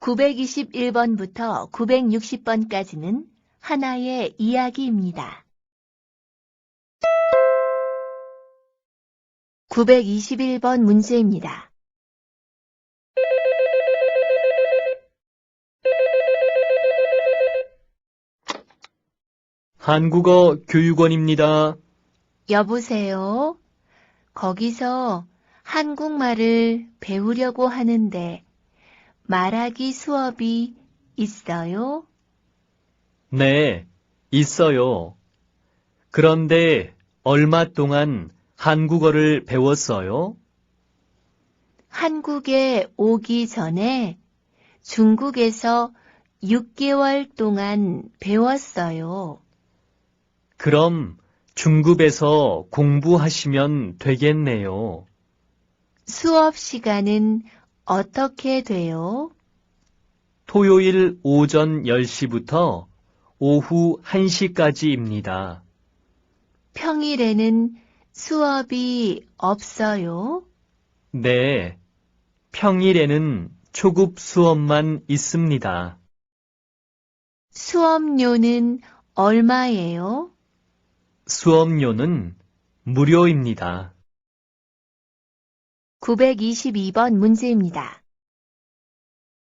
921번부터 960번까지는 하나의 이야기입니다. 921번 문제입니다. 한국어 교육원입니다. 여보세요? 거기서 한국말을 배우려고 하는데 말하기 수업이 있어요? 네, 있어요. 그런데 얼마 동안 한국어를 배웠어요? 한국에 오기 전에 중국에서 6개월 동안 배웠어요. 그럼 중국에서 공부하시면 되겠네요. 수업 시간은 어떻게 돼요? 토요일 오전 10시부터 오후 1시까지입니다. 평일에는 수업이 없어요? 네, 평일에는 초급 수업만 있습니다. 수업료는 얼마예요? 수업료는 무료입니다. 922번 문제입니다.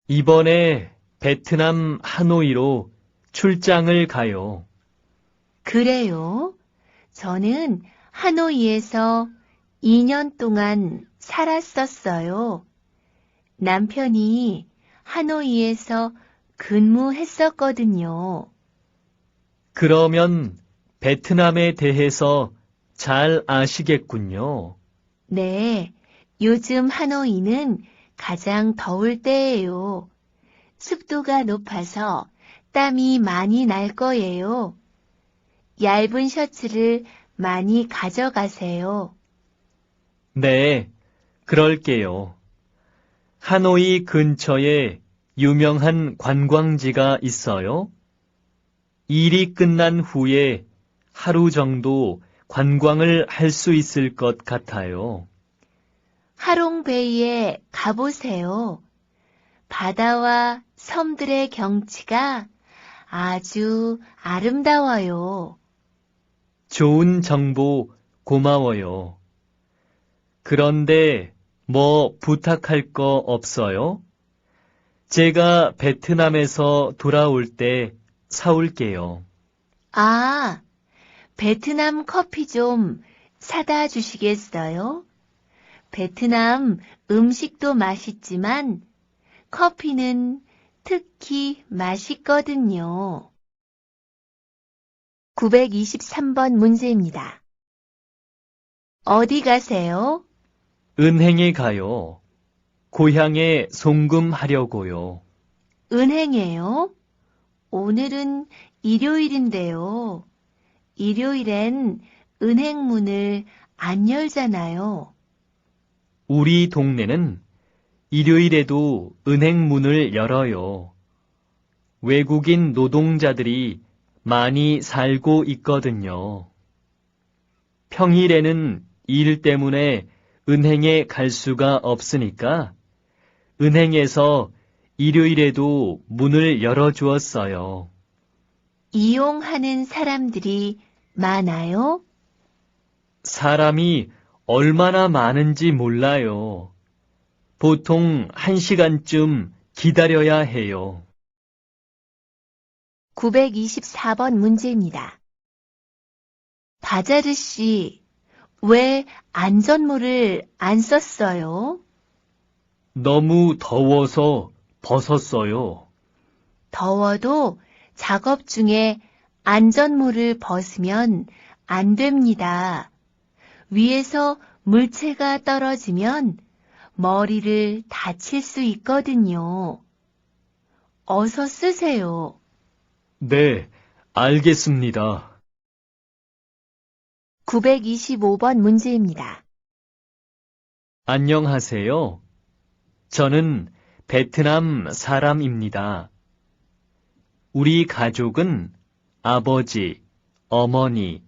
이번에 베트남 하노이로 출장을 가요. 그래요? 저는 하노이에서 2년 동안 살았었어요. 남편이 하노이에서 근무했었거든요. 그러면 베트남에 대해서 잘 아시겠군요. 네, 요즘 하노이는 가장 더울 때예요. 습도가 높아서 땀이 많이 날 거예요. 얇은 셔츠를 많이 가져가세요. 네, 그럴게요. 하노이 근처에 유명한 관광지가 있어요? 일이 끝난 후에 하루 정도 관광을 할 수 있을 것 같아요. 하롱베이에 가보세요. 바다와 섬들의 경치가 아주 아름다워요. 좋은 정보 고마워요. 그런데 뭐 부탁할 거 없어요? 제가 베트남에서 돌아올 때 사올게요. 아, 베트남 커피 좀 사다 주시겠어요? 베트남 음식도 맛있지만 커피는 특히 맛있거든요. 923번 문제입니다. 어디 가세요? 은행에 가요. 고향에 송금하려고요. 은행에요? 오늘은 일요일인데요. 일요일엔 은행 문을 안 열잖아요. 우리 동네는 일요일에도 은행 문을 열어요. 외국인 노동자들이 많이 살고 있거든요. 평일에는 일 때문에 은행에 갈 수가 없으니까 은행에서 일요일에도 문을 열어주었어요. 이용하는 사람들이 많아요? 사람이 얼마나 많은지 몰라요. 보통 1시간쯤 기다려야 해요. 924번 문제입니다. 바자르 씨, 왜 안전모를 안 썼어요? 너무 더워서 벗었어요. 더워도 작업 중에 안전모를 벗으면 안 됩니다. 위에서 물체가 떨어지면 머리를 다칠 수 있거든요. 어서 쓰세요. 네, 알겠습니다. 925번 문제입니다. 안녕하세요. 저는 베트남 사람입니다. 우리 가족은 아버지, 어머니,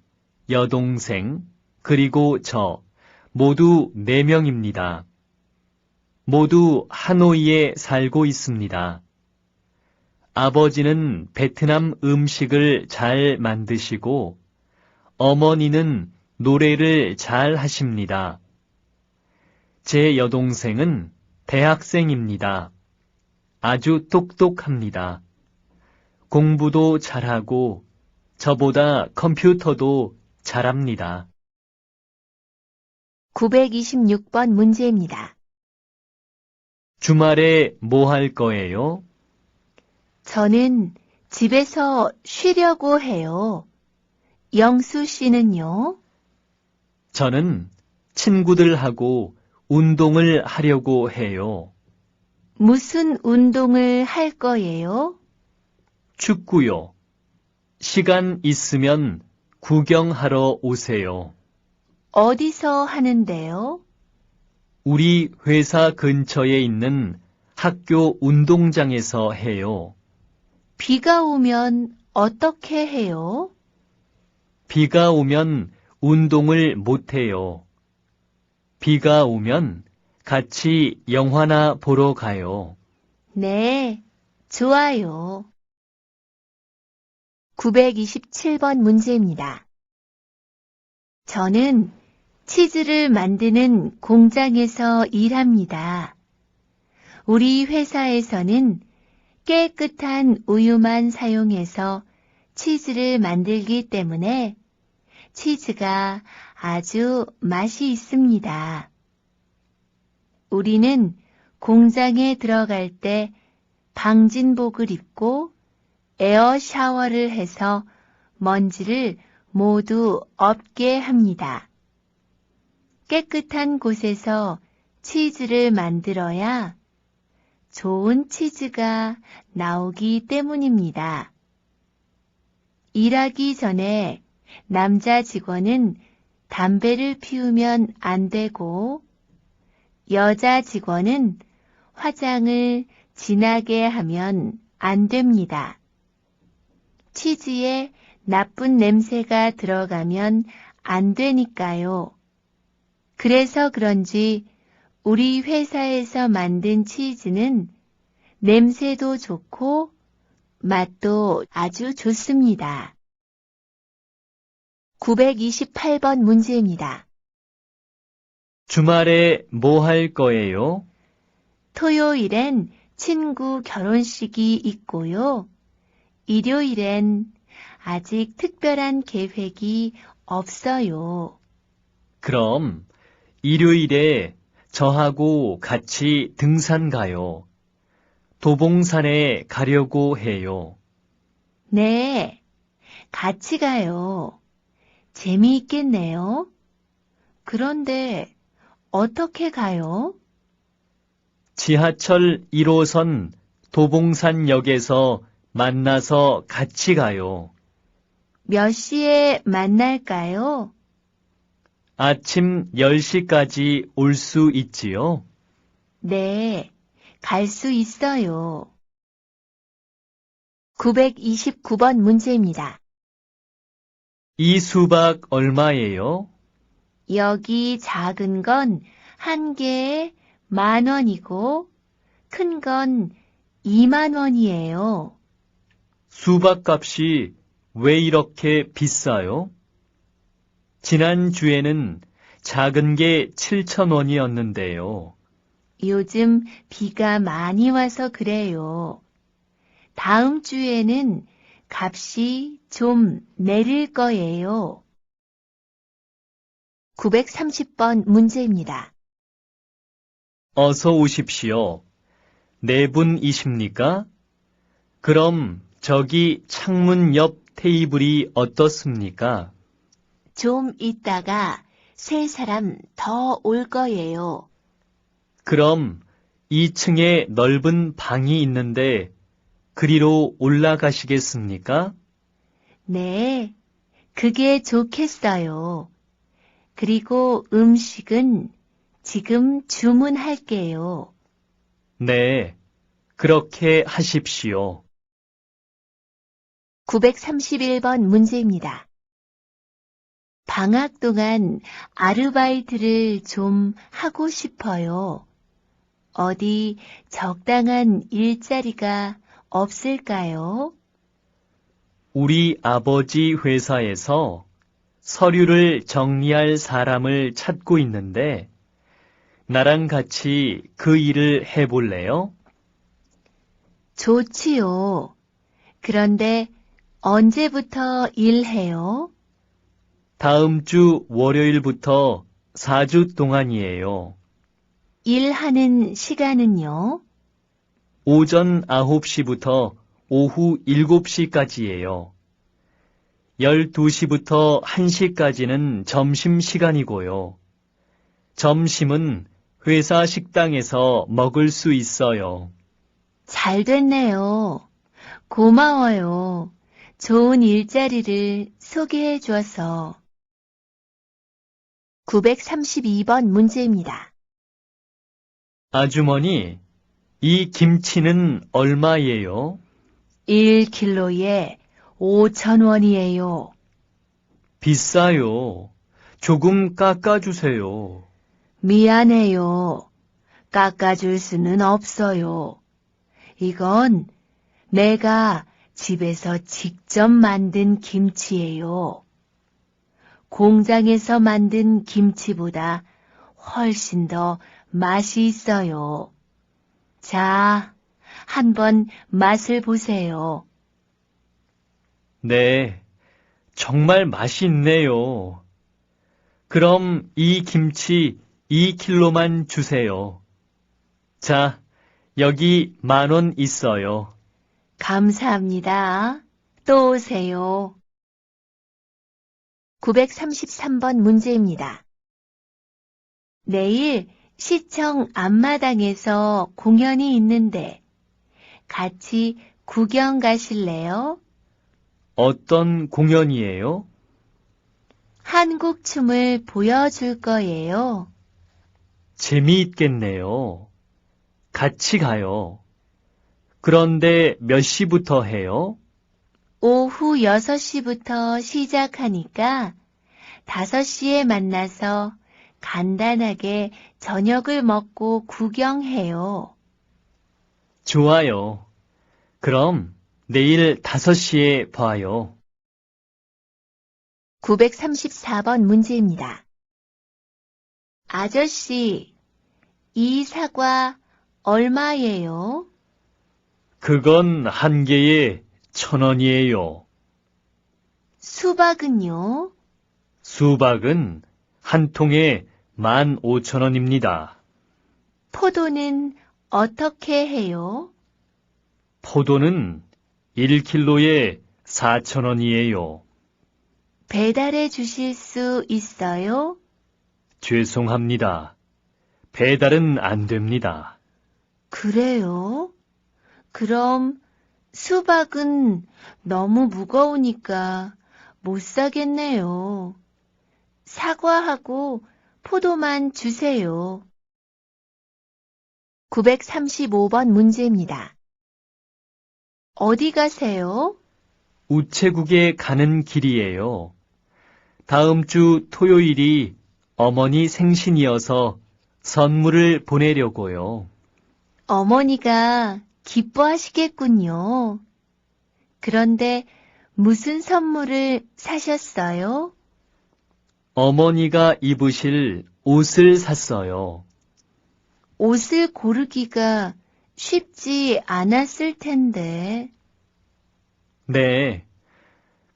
여동생, 그리고 저 모두 4명입니다. 모두 하노이에 살고 있습니다. 아버지는 베트남 음식을 잘 만드시고 어머니는 노래를 잘 하십니다. 제 여동생은 대학생입니다. 아주 똑똑합니다. 공부도 잘하고 저보다 컴퓨터도 잘합니다. 926번 문제입니다. 주말에 뭐 할 거예요? 저는 집에서 쉬려고 해요. 영수 씨는요? 저는 친구들하고 운동을 하려고 해요. 무슨 운동을 할 거예요? 축구요. 시간 있으면 구경하러 오세요. 어디서 하는데요? 우리 회사 근처에 있는 학교 운동장에서 해요. 비가 오면 어떻게 해요? 비가 오면 운동을 못 해요. 비가 오면 같이 영화나 보러 가요. 네, 좋아요. 927번 문제입니다. 저는 치즈를 만드는 공장에서 일합니다. 우리 회사에서는 깨끗한 우유만 사용해서 치즈를 만들기 때문에 치즈가 아주 맛이 있습니다. 우리는 공장에 들어갈 때 방진복을 입고 에어 샤워를 해서 먼지를 모두 없게 합니다. 깨끗한 곳에서 치즈를 만들어야 좋은 치즈가 나오기 때문입니다. 일하기 전에 남자 직원은 담배를 피우면 안 되고 여자 직원은 화장을 진하게 하면 안 됩니다. 치즈에 나쁜 냄새가 들어가면 안 되니까요. 그래서 그런지 우리 회사에서 만든 치즈는 냄새도 좋고 맛도 아주 좋습니다. 928번 문제입니다. 주말에 뭐 할 거예요? 토요일엔 친구 결혼식이 있고요. 일요일엔 아직 특별한 계획이 없어요. 그럼 일요일에 저하고 같이 등산 가요. 도봉산에 가려고 해요. 네, 같이 가요. 재미있겠네요. 그런데 어떻게 가요? 지하철 1호선 도봉산역에서 만나서 같이 가요. 몇 시에 만날까요? 아침 10시까지 올 수 있지요? 네, 갈 수 있어요. 929번 문제입니다. 이 수박 얼마예요? 여기 작은 건 한 개에 10,000원이고 큰 건 20,000원이에요. 수박 값이 왜 이렇게 비싸요? 지난주에는 작은 게 7,000원이었는데요. 요즘 비가 많이 와서 그래요. 다음 주에는 값이 좀 내릴 거예요. 930번 문제입니다. 어서 오십시오. 네 분이십니까? 그럼 저기 창문 옆 테이블이 어떻습니까? 좀 있다가 3사람 더 올 거예요. 그럼 2층에 넓은 방이 있는데 그리로 올라가시겠습니까? 네, 그게 좋겠어요. 그리고 음식은 지금 주문할게요. 네, 그렇게 하십시오. 931번 문제입니다. 방학 동안 아르바이트를 좀 하고 싶어요. 어디 적당한 일자리가 없을까요? 우리 아버지 회사에서 서류를 정리할 사람을 찾고 있는데, 나랑 같이 그 일을 해볼래요? 좋지요. 그런데 언제부터 일해요? 다음 주 월요일부터 4주 동안이에요. 일하는 시간은요? 오전 9시부터 오후 7시까지예요. 12시부터 1시까지는 점심시간이고요. 점심은 회사 식당에서 먹을 수 있어요. 잘 됐네요. 고마워요. 좋은 일자리를 소개해 줘서. 932번 문제입니다. 아주머니, 이 김치는 얼마예요? 1kg에 5,000원이에요. 비싸요. 조금 깎아주세요. 미안해요. 깎아줄 수는 없어요. 이건 내가 집에서 직접 만든 김치예요. 공장에서 만든 김치보다 훨씬 더 맛이 있어요. 자, 한번 맛을 보세요. 네, 정말 맛있네요. 그럼 이 김치 2kg만 주세요. 자, 여기 10,000원 있어요. 감사합니다. 또 오세요. 933번 문제입니다. 내일 시청 앞마당에서 공연이 있는데 같이 구경 가실래요? 어떤 공연이에요? 한국 춤을 보여줄 거예요. 재미있겠네요. 같이 가요. 그런데 몇 시부터 해요? 오후 6시부터 시작하니까 5시에 만나서 간단하게 저녁을 먹고 구경해요. 좋아요. 그럼 내일 5시에 봐요. 934번 문제입니다. 아저씨, 이 사과 얼마예요? 그건 한 개에 1,000원이에요. 수박은요? 수박은 한 통에 15,000원입니다. 포도는 어떻게 해요? 포도는 1kg에 4,000원이에요. 배달해 주실 수 있어요? 죄송합니다. 배달은 안 됩니다. 그래요? 그럼 수박은 너무 무거우니까 못 사겠네요. 사과하고 포도만 주세요. 935번 문제입니다. 어디 가세요? 우체국에 가는 길이에요. 다음 주 토요일이 어머니 생신이어서 선물을 보내려고요. 어머니가 기뻐하시겠군요. 그런데 무슨 선물을 사셨어요? 어머니가 입으실 옷을 샀어요. 옷을 고르기가 쉽지 않았을 텐데. 네.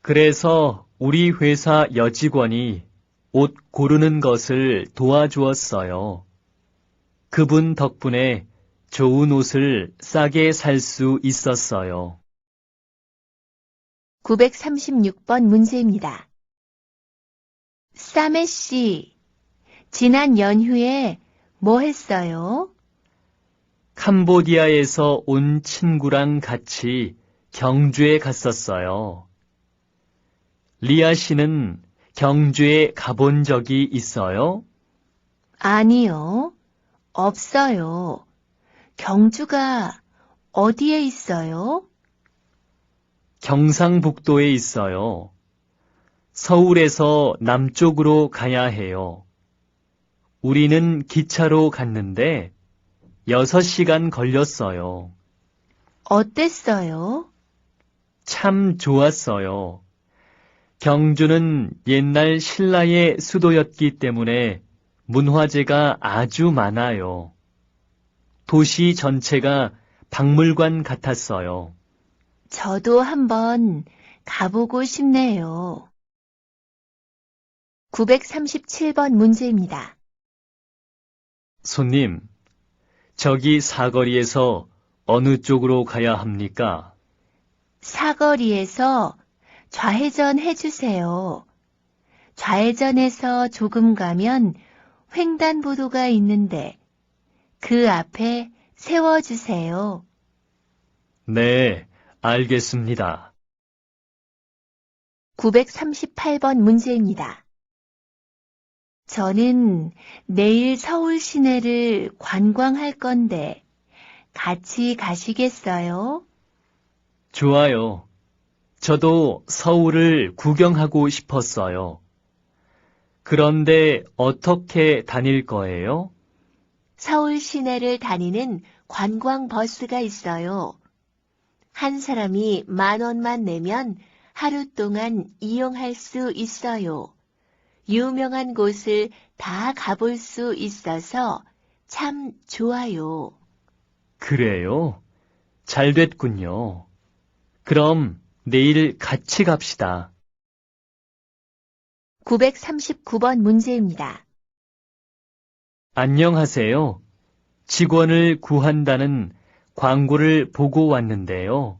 그래서 우리 회사 여직원이 옷 고르는 것을 도와주었어요. 그분 덕분에 좋은 옷을 싸게 살 수 있었어요. 936번 문제입니다. 싸매 씨, 지난 연휴에 뭐 했어요? 캄보디아에서 온 친구랑 같이 경주에 갔었어요. 리아 씨는 경주에 가본 적이 있어요? 아니요, 없어요. 경주가 어디에 있어요? 경상북도에 있어요. 서울에서 남쪽으로 가야 해요. 우리는 기차로 갔는데 6시간 걸렸어요. 어땠어요? 참 좋았어요. 경주는 옛날 신라의 수도였기 때문에 문화재가 아주 많아요. 도시 전체가 박물관 같았어요. 저도 한번 가보고 싶네요. 937번 문제입니다. 손님, 저기 사거리에서 어느 쪽으로 가야 합니까? 사거리에서 좌회전 해주세요. 좌회전해서 조금 가면 횡단보도가 있는데 그 앞에 세워주세요. 네, 알겠습니다. 938번 문제입니다. 저는 내일 서울 시내를 관광할 건데 같이 가시겠어요? 좋아요. 저도 서울을 구경하고 싶었어요. 그런데 어떻게 다닐 거예요? 서울 시내를 다니는 관광버스가 있어요. 한 사람이 10,000원만 내면 하루 동안 이용할 수 있어요. 유명한 곳을 다 가볼 수 있어서 참 좋아요. 그래요? 잘 됐군요. 그럼 내일 같이 갑시다. 939번 문제입니다. 안녕하세요. 직원을 구한다는 광고를 보고 왔는데요.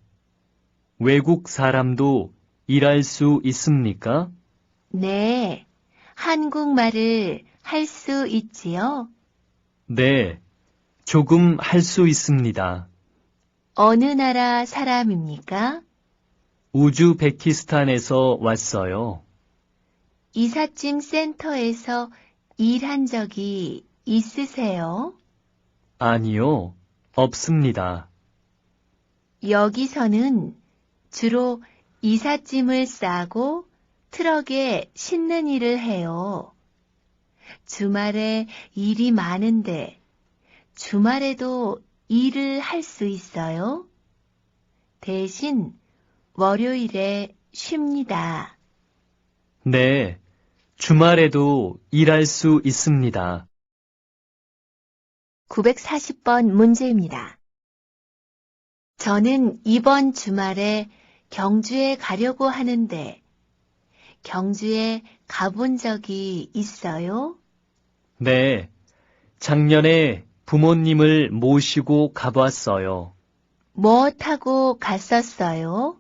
외국 사람도 일할 수 있습니까? 네, 한국말을 할 수 있지요? 네, 조금 할 수 있습니다. 어느 나라 사람입니까? 우즈베키스탄에서 왔어요. 이삿짐 센터에서 일한 적이 있으세요? 아니요, 없습니다. 여기서는 주로 이삿짐을 싸고 트럭에 싣는 일을 해요. 주말에 일이 많은데 주말에도 일을 할 수 있어요? 대신 월요일에 쉽니다. 네, 주말에도 일할 수 있습니다. 940번 문제입니다. 저는 이번 주말에 경주에 가려고 하는데 경주에 가본 적이 있어요? 네, 작년에 부모님을 모시고 가봤어요. 뭐 타고 갔었어요?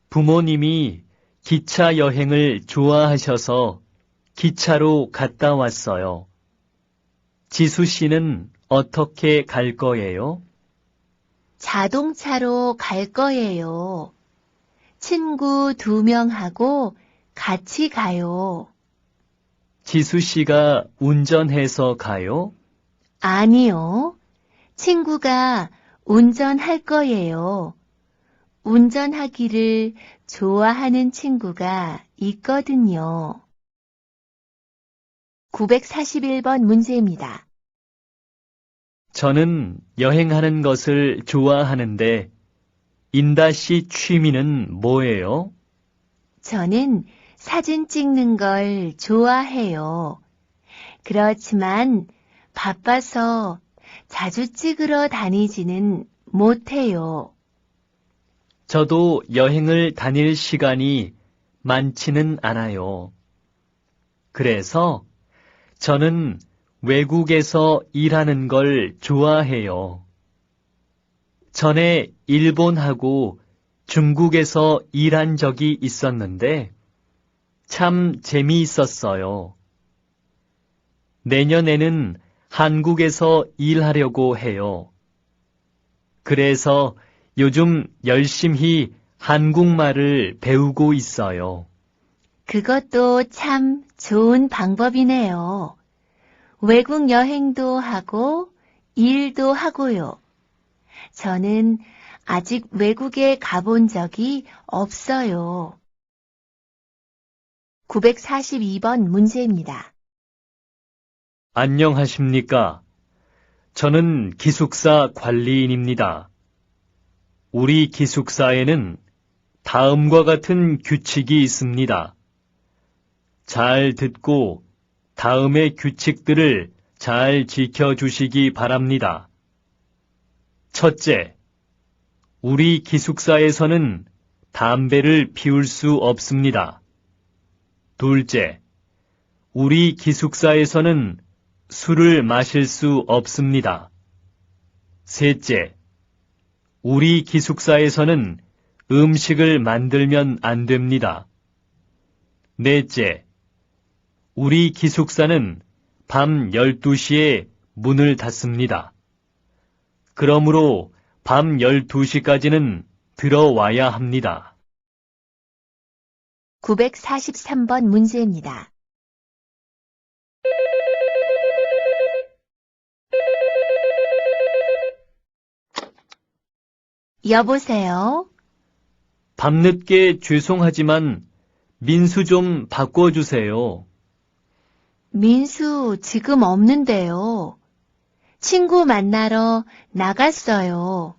부모님이 기차 여행을 좋아하셔서 기차로 갔다 왔어요. 지수 씨는 어떻게 갈 거예요? 자동차로 갈 거예요. 친구 2명하고 같이 가요. 지수 씨가 운전해서 가요? 아니요. 친구가 운전할 거예요. 운전하기를 좋아하는 친구가 있거든요. 941번 문제입니다. 저는 여행하는 것을 좋아하는데 인다 씨 취미는 뭐예요? 저는 사진 찍는 걸 좋아해요. 그렇지만 바빠서 자주 찍으러 다니지는 못해요. 저도 여행을 다닐 시간이 많지는 않아요. 그래서 저는 외국에서 일하는 걸 좋아해요. 전에 일본하고 중국에서 일한 적이 있었는데 참 재미있었어요. 내년에는 한국에서 일하려고 해요. 그래서 요즘 열심히 한국말을 배우고 있어요. 그것도 참 좋은 방법이네요. 외국 여행도 하고 일도 하고요. 저는 아직 외국에 가본 적이 없어요. 942번 문제입니다. 안녕하십니까? 저는 기숙사 관리인입니다. 우리 기숙사에는 다음과 같은 규칙이 있습니다. 잘 듣고 다음의 규칙들을 잘 지켜주시기 바랍니다. 첫째, 우리 기숙사에서는 담배를 피울 수 없습니다. 둘째, 우리 기숙사에서는 술을 마실 수 없습니다. 셋째, 우리 기숙사에서는 음식을 만들면 안 됩니다. 넷째, 우리 기숙사는 밤 12시에 문을 닫습니다. 그러므로 밤 12시까지는 들어와야 합니다. 943번 문제입니다. 여보세요? 밤늦게 죄송하지만 민수 좀 바꿔주세요. 민수 지금 없는데요. 친구 만나러 나갔어요.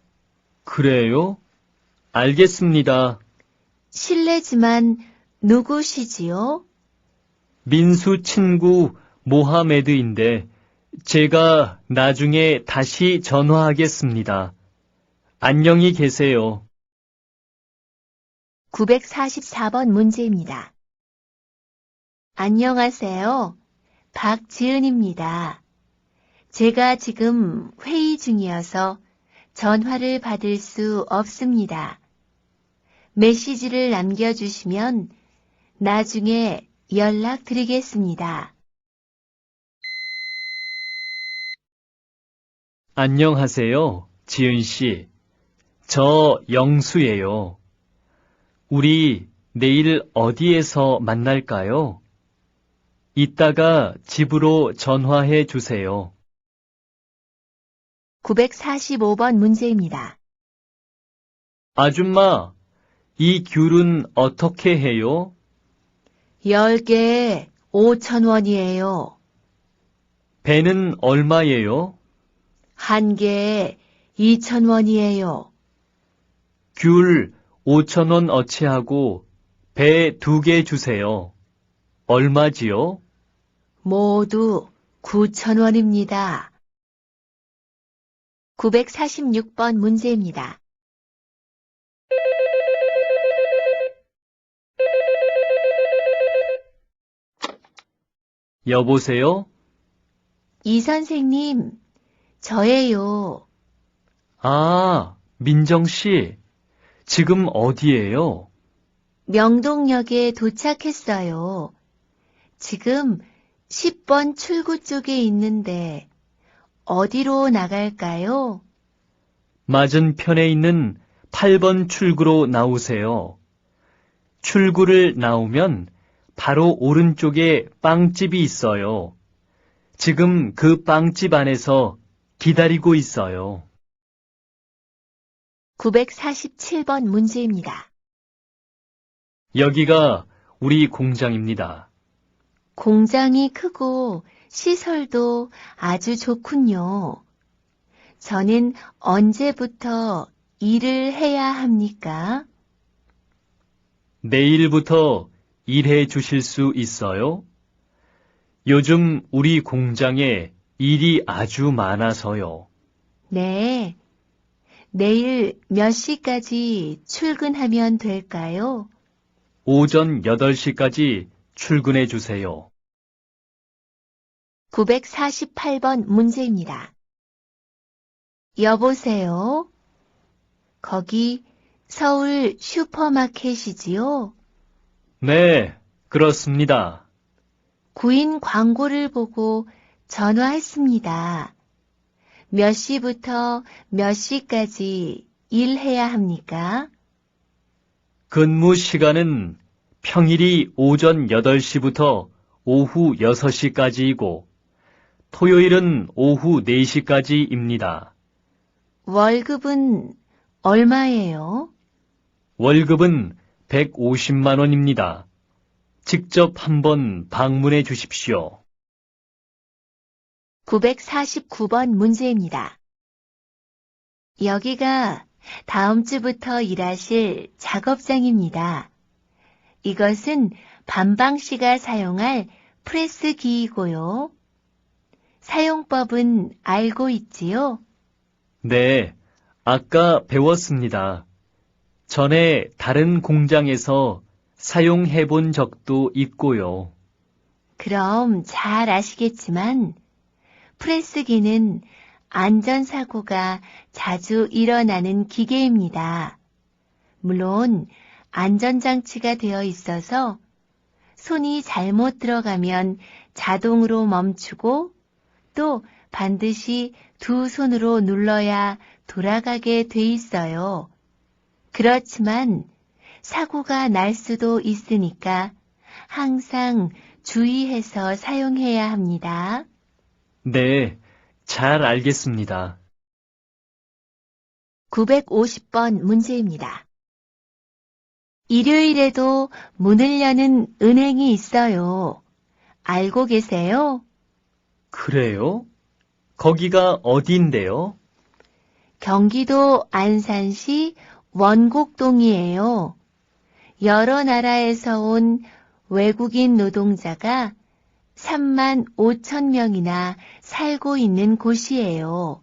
그래요? 알겠습니다. 실례지만 누구시지요? 민수 친구 모하메드인데 제가 나중에 다시 전화하겠습니다. 안녕히 계세요. 944번 문제입니다. 안녕하세요. 박지은입니다. 제가 지금 회의 중이어서 전화를 받을 수 없습니다. 메시지를 남겨주시면 나중에 연락드리겠습니다. 안녕하세요, 지은 씨. 저 영수예요. 우리 내일 어디에서 만날까요? 이따가 집으로 전화해 주세요. 945번 문제입니다. 아줌마, 이 귤은 어떻게 해요? 10개에 5,000원이에요. 배는 얼마예요? 한 개에 2,000원이에요. 귤 5,000원 어치하고 배 2개 주세요. 얼마지요? 모두 9,000원입니다. 946번 문제입니다. 여보세요? 이 선생님, 저예요. 아, 민정 씨. 지금 어디예요? 명동역에 도착했어요. 지금 10번 출구 쪽에 있는데 어디로 나갈까요? 맞은편에 있는 8번 출구로 나오세요. 출구를 나오면 바로 오른쪽에 빵집이 있어요. 지금 그 빵집 안에서 기다리고 있어요. 947번 문제입니다. 여기가 우리 공장입니다. 공장이 크고 시설도 아주 좋군요. 저는 언제부터 일을 해야 합니까? 내일부터 일해 주실 수 있어요? 요즘 우리 공장에 일이 아주 많아서요. 네. 내일 몇 시까지 출근하면 될까요? 오전 8시까지 출근해 주세요. 948번 문제입니다. 여보세요? 거기 서울 슈퍼마켓이지요? 네, 그렇습니다. 구인 광고를 보고 전화했습니다. 몇 시부터 몇 시까지 일해야 합니까? 근무 시간은 평일이 오전 8시부터 오후 6시까지이고 토요일은 오후 4시까지입니다. 월급은 얼마예요? 월급은 150만 원입니다. 직접 한번 방문해 주십시오. 949번 문제입니다. 여기가 다음 주부터 일하실 작업장입니다. 이것은 반방 씨가 사용할 프레스 기이고요. 사용법은 알고 있지요? 네, 아까 배웠습니다. 전에 다른 공장에서 사용해 본 적도 있고요. 그럼 잘 아시겠지만 프레스기는 안전사고가 자주 일어나는 기계입니다. 물론 안전장치가 되어 있어서 손이 잘못 들어가면 자동으로 멈추고 또 반드시 두 손으로 눌러야 돌아가게 돼 있어요. 그렇지만 사고가 날 수도 있으니까 항상 주의해서 사용해야 합니다. 네, 잘 알겠습니다. 950번 문제입니다. 일요일에도 문을 여는 은행이 있어요. 알고 계세요? 그래요? 거기가 어디인데요? 경기도 안산시 원곡동이에요. 여러 나라에서 온 외국인 노동자가 3만 5천 명이나 살고 있는 곳이에요.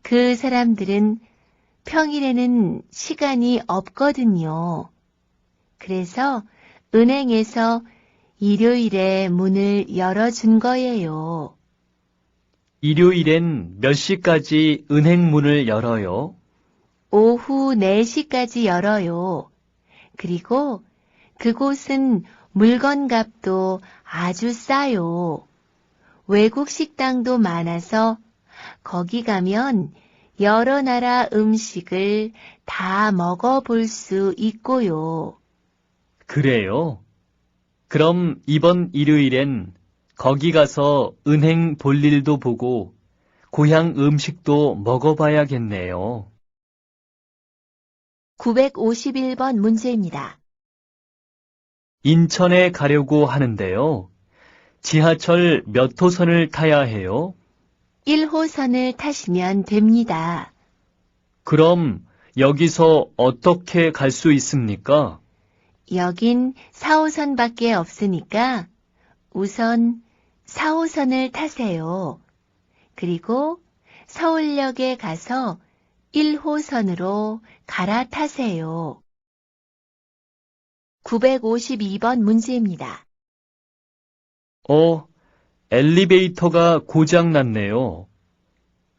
그 사람들은 평일에는 시간이 없거든요. 그래서 은행에서 일요일에 문을 열어준 거예요. 일요일엔 몇 시까지 은행 문을 열어요? 오후 4시까지 열어요. 그리고 그곳은 물건값도 아주 싸요. 외국 식당도 많아서 거기 가면 여러 나라 음식을 다 먹어볼 수 있고요. 그래요? 그럼 이번 일요일엔 거기 가서 은행 볼 일도 보고 고향 음식도 먹어봐야겠네요. 951번 문제입니다. 인천에 가려고 하는데요. 지하철 몇 호선을 타야 해요? 1호선을 타시면 됩니다. 그럼 여기서 어떻게 갈 수 있습니까? 여긴 4호선밖에 없으니까 우선 4호선을 타세요. 그리고 서울역에 가서 1호선으로 갈아타세요. 952번 문제입니다. 엘리베이터가 고장 났네요.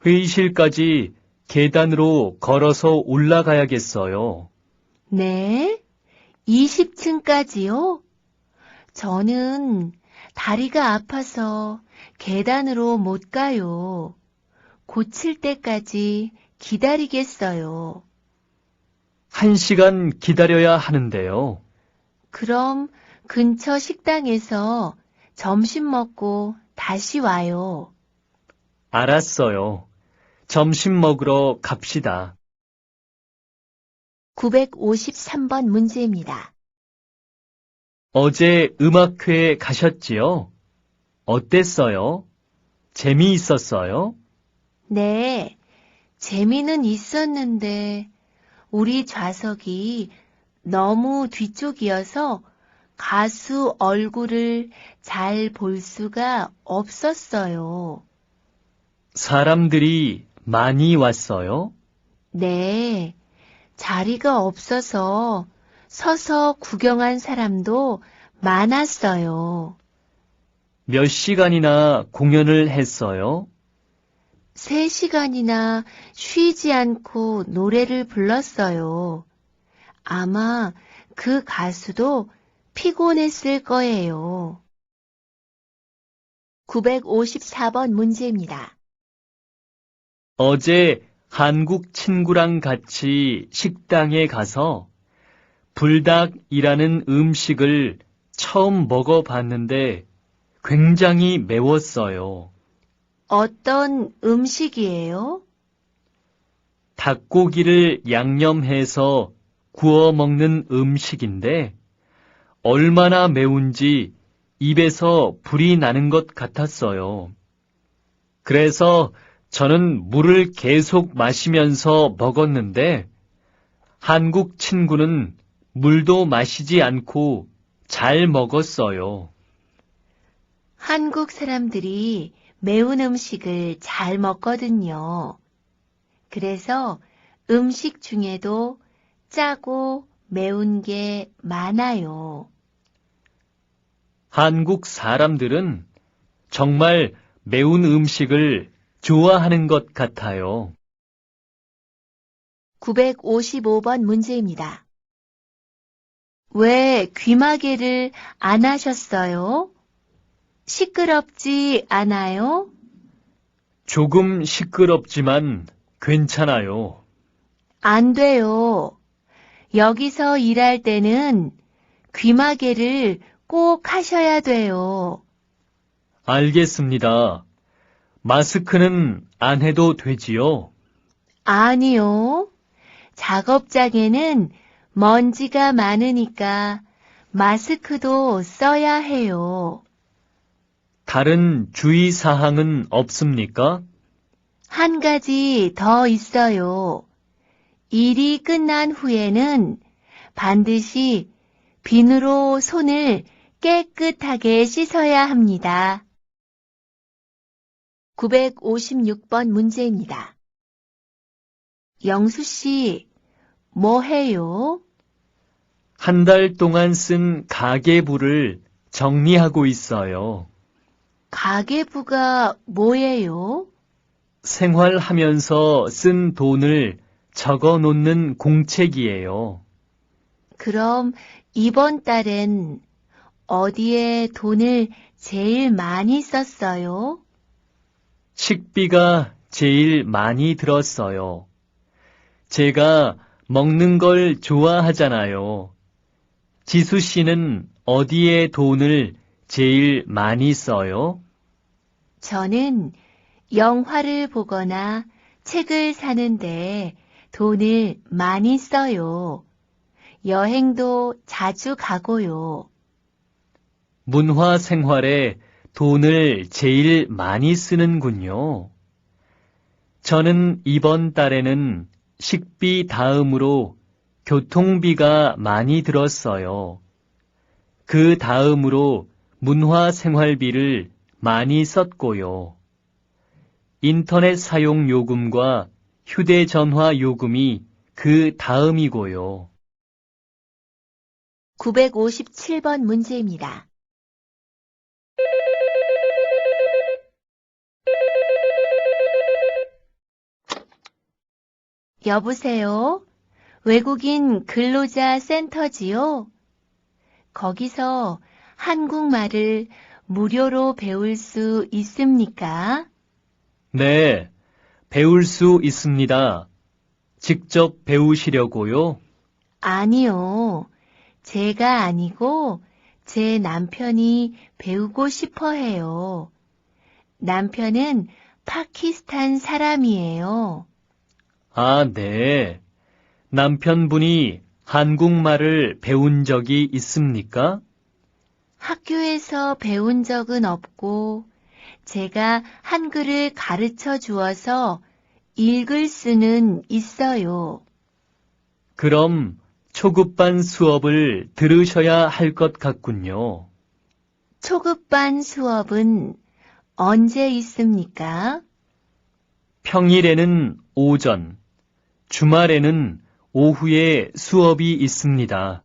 회의실까지 계단으로 걸어서 올라가야겠어요. 네? 20층까지요? 저는 다리가 아파서 계단으로 못 가요. 고칠 때까지 기다리겠어요. 1시간 기다려야 하는데요. 그럼 근처 식당에서 점심 먹고 다시 와요. 알았어요. 점심 먹으러 갑시다. 953번 문제입니다. 어제 음악회에 가셨지요? 어땠어요? 재미있었어요? 네, 재미는 있었는데 우리 좌석이 너무 뒤쪽이어서 가수 얼굴을 잘 볼 수가 없었어요. 사람들이 많이 왔어요? 네, 자리가 없어서 서서 구경한 사람도 많았어요. 몇 시간이나 공연을 했어요? 3시간이나 쉬지 않고 노래를 불렀어요. 아마 그 가수도 피곤했을 거예요. 954번 문제입니다. 어제 한국 친구랑 같이 식당에 가서 불닭이라는 음식을 처음 먹어봤는데 굉장히 매웠어요. 어떤 음식이에요? 닭고기를 양념해서 구워 먹는 음식인데 얼마나 매운지 입에서 불이 나는 것 같았어요. 그래서 저는 물을 계속 마시면서 먹었는데 한국 친구는 물도 마시지 않고 잘 먹었어요. 한국 사람들이 매운 음식을 잘 먹거든요. 그래서 음식 중에도 짜고 매운 게 많아요. 한국 사람들은 정말 매운 음식을 좋아하는 것 같아요. 955번 문제입니다. 왜 귀마개를 안 하셨어요? 시끄럽지 않아요? 조금 시끄럽지만 괜찮아요. 안 돼요. 여기서 일할 때는 귀마개를 꼭 하셔야 돼요. 알겠습니다. 마스크는 안 해도 되지요? 아니요. 작업장에는 먼지가 많으니까 마스크도 써야 해요. 다른 주의사항은 없습니까? 한 가지 더 있어요. 일이 끝난 후에는 반드시 비누로 손을 깨끗하게 씻어야 합니다. 956번 문제입니다. 영수 씨, 뭐 해요? 한 달 동안 쓴 가계부를 정리하고 있어요. 가계부가 뭐예요? 생활하면서 쓴 돈을 적어 놓는 공책이에요. 그럼 이번 달엔 어디에 돈을 제일 많이 썼어요? 식비가 제일 많이 들었어요. 제가 먹는 걸 좋아하잖아요. 지수 씨는 어디에 돈을 제일 많이 써요? 저는 영화를 보거나 책을 사는데 돈을 많이 써요. 여행도 자주 가고요. 문화 생활에 돈을 제일 많이 쓰는군요. 저는 이번 달에는 식비 다음으로 교통비가 많이 들었어요. 그 다음으로 문화 생활비를 많이 썼고요. 인터넷 사용 요금과 휴대전화 요금이 그 다음이고요. 957번 문제입니다. 여보세요? 외국인 근로자 센터지요? 거기서 한국말을 무료로 배울 수 있습니까? 네, 배울 수 있습니다. 직접 배우시려고요? 아니요. 제가 아니고 제 남편이 배우고 싶어 해요. 남편은 파키스탄 사람이에요. 아, 네. 남편분이 한국말을 배운 적이 있습니까? 학교에서 배운 적은 없고 제가 한글을 가르쳐 주어서 읽을 수는 있어요. 그럼 초급반 수업을 들으셔야 할 것 같군요. 초급반 수업은 언제 있습니까? 평일에는 오전, 주말에는 오후에 수업이 있습니다.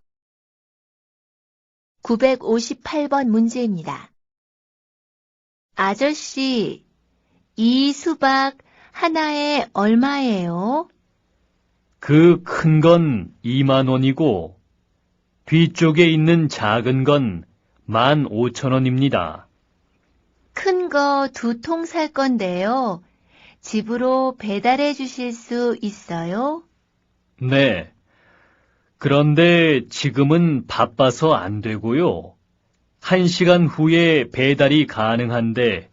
958번 문제입니다. 아저씨, 이 수박 하나에 얼마예요? 그 큰 건 2만 원이고 뒤쪽에 있는 작은 건 15,000원입니다. 큰 거 2통 살 건데요. 집으로 배달해 주실 수 있어요? 네. 그런데 지금은 바빠서 안 되고요. 1시간 후에 배달이 가능한데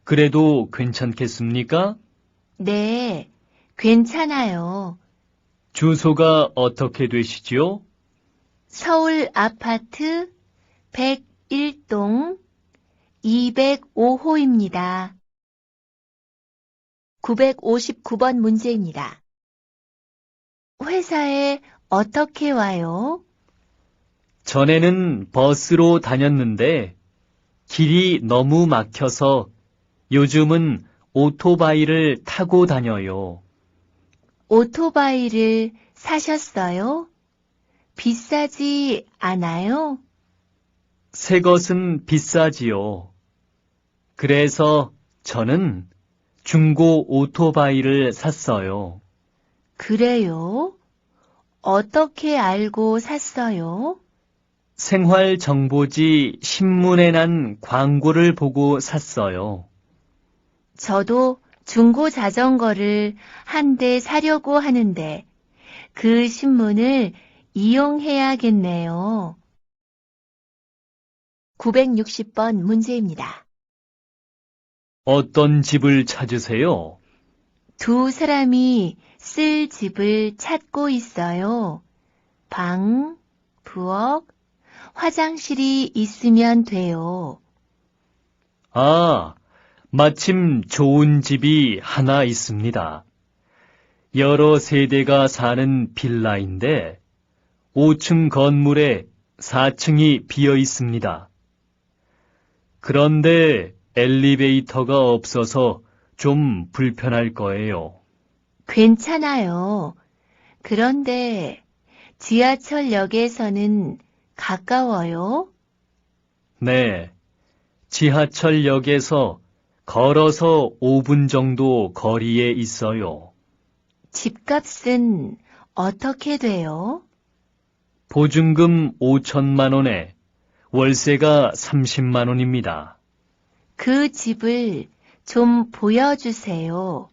그래도 괜찮겠습니까? 네, 괜찮아요. 주소가 어떻게 되시지요? 서울 아파트 101동 205호입니다. 959번 문제입니다. 회사에 어떻게 와요? 전에는 버스로 다녔는데 길이 너무 막혀서 요즘은 오토바이를 타고 다녀요. 오토바이를 사셨어요? 비싸지 않아요? 새 것은 비싸지요. 그래서 저는 중고 오토바이를 샀어요. 그래요? 어떻게 알고 샀어요? 생활정보지 신문에 난 광고를 보고 샀어요. 저도 중고 자전거를 한 대 사려고 하는데 그 신문을 이용해야겠네요. 960번 문제입니다. 어떤 집을 찾으세요? 두 사람이 쓸 집을 찾고 있어요. 방, 부엌, 화장실이 있으면 돼요. 아, 마침 좋은 집이 하나 있습니다. 여러 세대가 사는 빌라인데 5층 건물에 4층이 비어 있습니다. 그런데 엘리베이터가 없어서 좀 불편할 거예요. 괜찮아요. 그런데 지하철역에서는 가까워요? 네, 지하철역에서 걸어서 5분 정도 거리에 있어요. 집값은 어떻게 돼요? 보증금 5천만 원에 월세가 30만 원입니다. 그 집을 좀 보여주세요.